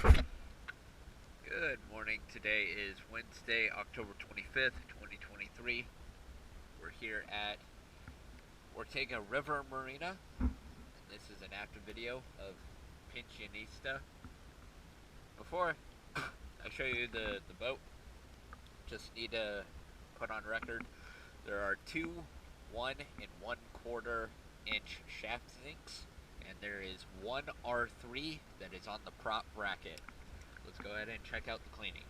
Good morning. Today is Wednesday, October 25th, 2023. We're here at Ortega River Marina, and this is an after video of Pensionista. Before I show you the boat, just need to put on record there are two 1 1/4 inch shaft sinks, and there is one R3 that is on the prop bracket. Let's go ahead and check out the cleaning.